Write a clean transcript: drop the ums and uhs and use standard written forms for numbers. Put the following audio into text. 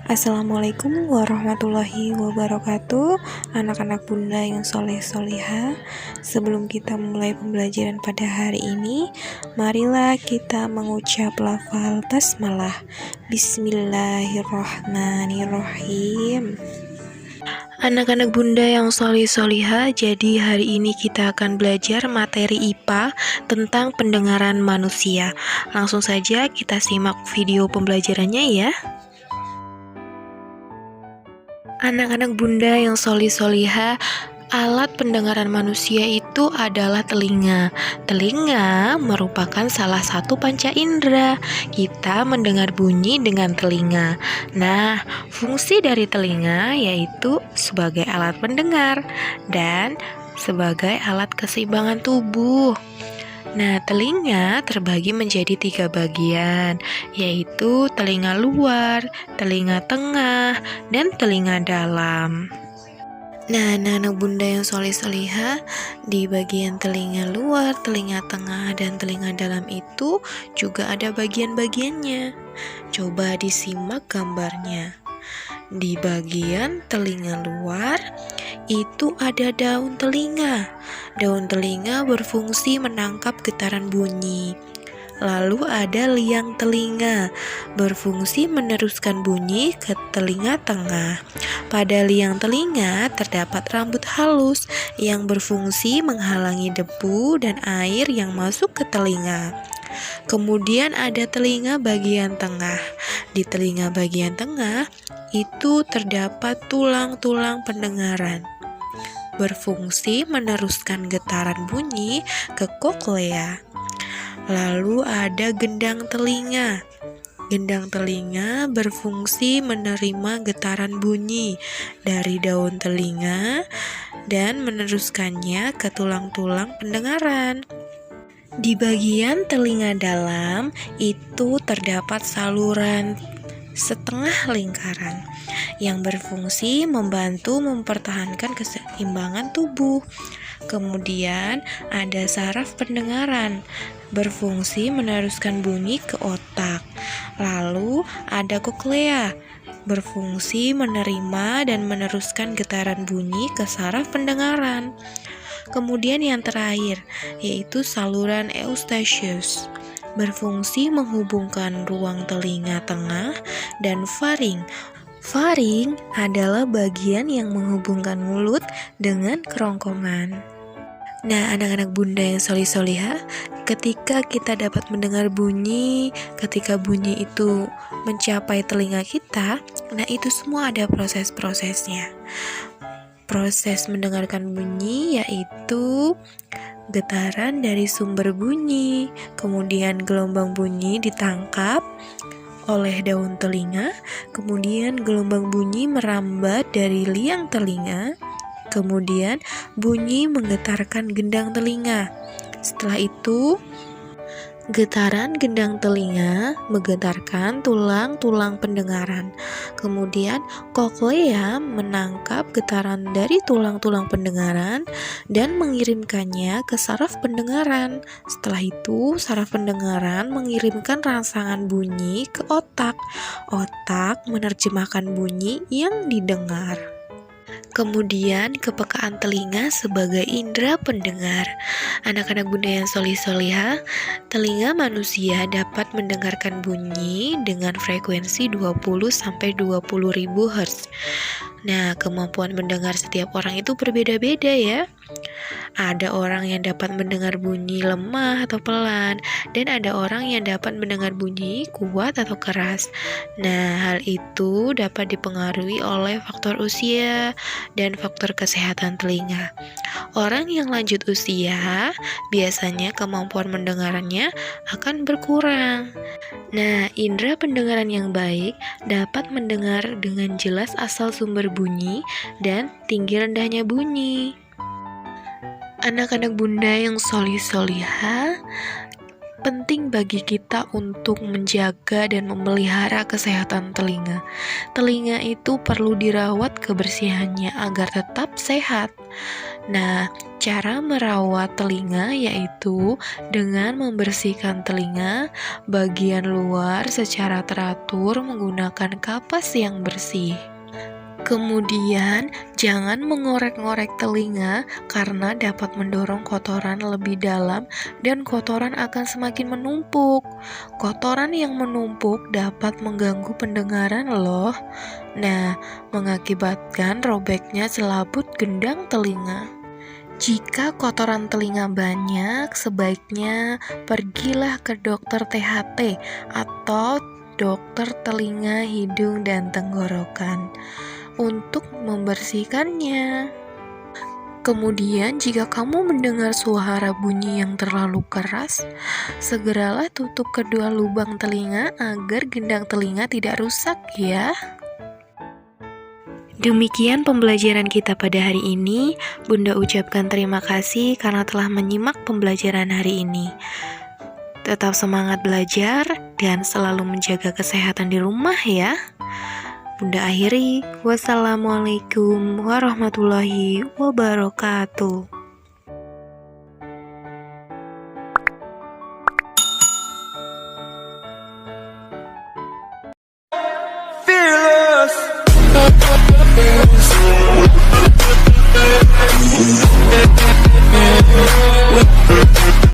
Assalamualaikum warahmatullahi wabarakatuh. Anak-anak bunda yang soleh solihah, sebelum kita mulai pembelajaran pada hari ini, marilah kita mengucap lafal basmalah. Bismillahirrahmanirrahim. Anak-anak bunda yang soleh solihah, jadi hari ini kita akan belajar materi IPA tentang pendengaran manusia. Langsung saja kita simak video pembelajarannya ya. Anak-anak bunda yang solih-solihah, alat pendengaran manusia itu adalah telinga. Telinga merupakan salah satu panca indera. Kita mendengar bunyi dengan telinga. Nah, fungsi dari telinga yaitu sebagai alat pendengar dan sebagai alat keseimbangan tubuh. Nah, telinga terbagi menjadi 3 bagian, yaitu telinga luar, telinga tengah, dan telinga dalam. Nah, anak bunda yang soleh-solihah, di bagian telinga luar, telinga tengah, dan telinga dalam itu juga ada bagian-bagiannya. Coba disimak gambarnya. Di bagian telinga luar itu ada daun telinga. Daun telinga berfungsi menangkap getaran bunyi. Lalu ada liang telinga, berfungsi meneruskan bunyi ke telinga tengah. Pada liang telinga terdapat rambut halus yang berfungsi menghalangi debu dan air yang masuk ke telinga. Kemudian ada telinga bagian tengah. Di telinga bagian tengah itu terdapat tulang-tulang pendengaran, berfungsi meneruskan getaran bunyi ke koklea. Lalu ada gendang telinga. Gendang telinga berfungsi menerima getaran bunyi dari daun telinga dan meneruskannya ke tulang-tulang pendengaran. Di bagian telinga dalam itu terdapat saluran setengah lingkaran yang berfungsi membantu mempertahankan keseimbangan tubuh. Kemudian ada saraf pendengaran, berfungsi meneruskan bunyi ke otak. Lalu ada koklea, berfungsi menerima dan meneruskan getaran bunyi ke saraf pendengaran. Kemudian yang terakhir yaitu saluran eustachius, berfungsi menghubungkan ruang telinga tengah dan faring. Faring adalah bagian yang menghubungkan mulut dengan kerongkongan. Nah, anak-anak bunda yang solih-solihah, ketika kita dapat mendengar bunyi, ketika bunyi itu mencapai telinga kita, nah itu semua ada proses-prosesnya. Proses mendengarkan bunyi yaitu getaran dari sumber bunyi, kemudian gelombang bunyi ditangkap oleh daun telinga, kemudian gelombang bunyi merambat dari liang telinga, kemudian bunyi menggetarkan gendang telinga. Setelah itu, getaran gendang telinga menggetarkan tulang-tulang pendengaran. Kemudian koklea menangkap getaran dari tulang-tulang pendengaran dan mengirimkannya ke saraf pendengaran. Setelah itu, saraf pendengaran mengirimkan rangsangan bunyi ke otak. Otak menerjemahkan bunyi yang didengar. Kemudian kepekaan telinga sebagai indera pendengar. Anak-anak bunda yang solih-solihah, telinga manusia dapat mendengarkan bunyi dengan frekuensi 20-20 ribu Hz. Nah, kemampuan mendengar setiap orang itu berbeda-beda ya. Ada orang yang dapat mendengar bunyi lemah atau pelan, dan ada orang yang dapat mendengar bunyi kuat atau keras. Nah, hal itu dapat dipengaruhi oleh faktor usia dan faktor kesehatan telinga. Orang yang lanjut usia, biasanya kemampuan mendengarannya akan berkurang. Nah, indera pendengaran yang baik dapat mendengar dengan jelas asal sumber bunyi dan tinggi rendahnya bunyi. Anak-anak bunda yang solih-solihah, Penting bagi kita untuk menjaga dan memelihara kesehatan telinga. Telinga itu perlu dirawat kebersihannya agar tetap sehat. Nah, cara merawat telinga yaitu dengan membersihkan telinga bagian luar secara teratur menggunakan kapas yang bersih. Kemudian, jangan mengorek-ngorek telinga karena dapat mendorong kotoran lebih dalam dan kotoran akan semakin menumpuk. Kotoran yang menumpuk dapat mengganggu pendengaran loh. Nah, mengakibatkan robeknya selaput gendang telinga. Jika kotoran telinga banyak, sebaiknya pergilah ke dokter THT atau dokter telinga, hidung, dan tenggorokan untuk membersihkannya. Kemudian, jika kamu mendengar suara bunyi yang terlalu keras, segeralah tutup kedua lubang telinga agar gendang telinga tidak rusak ya. Demikian pembelajaran kita pada hari ini. Bunda ucapkan terima kasih karena telah menyimak pembelajaran hari ini. Tetap semangat belajar dan selalu menjaga kesehatan di rumah ya. Bunda akhiri, wassalamualaikum warahmatullahi wabarakatuh.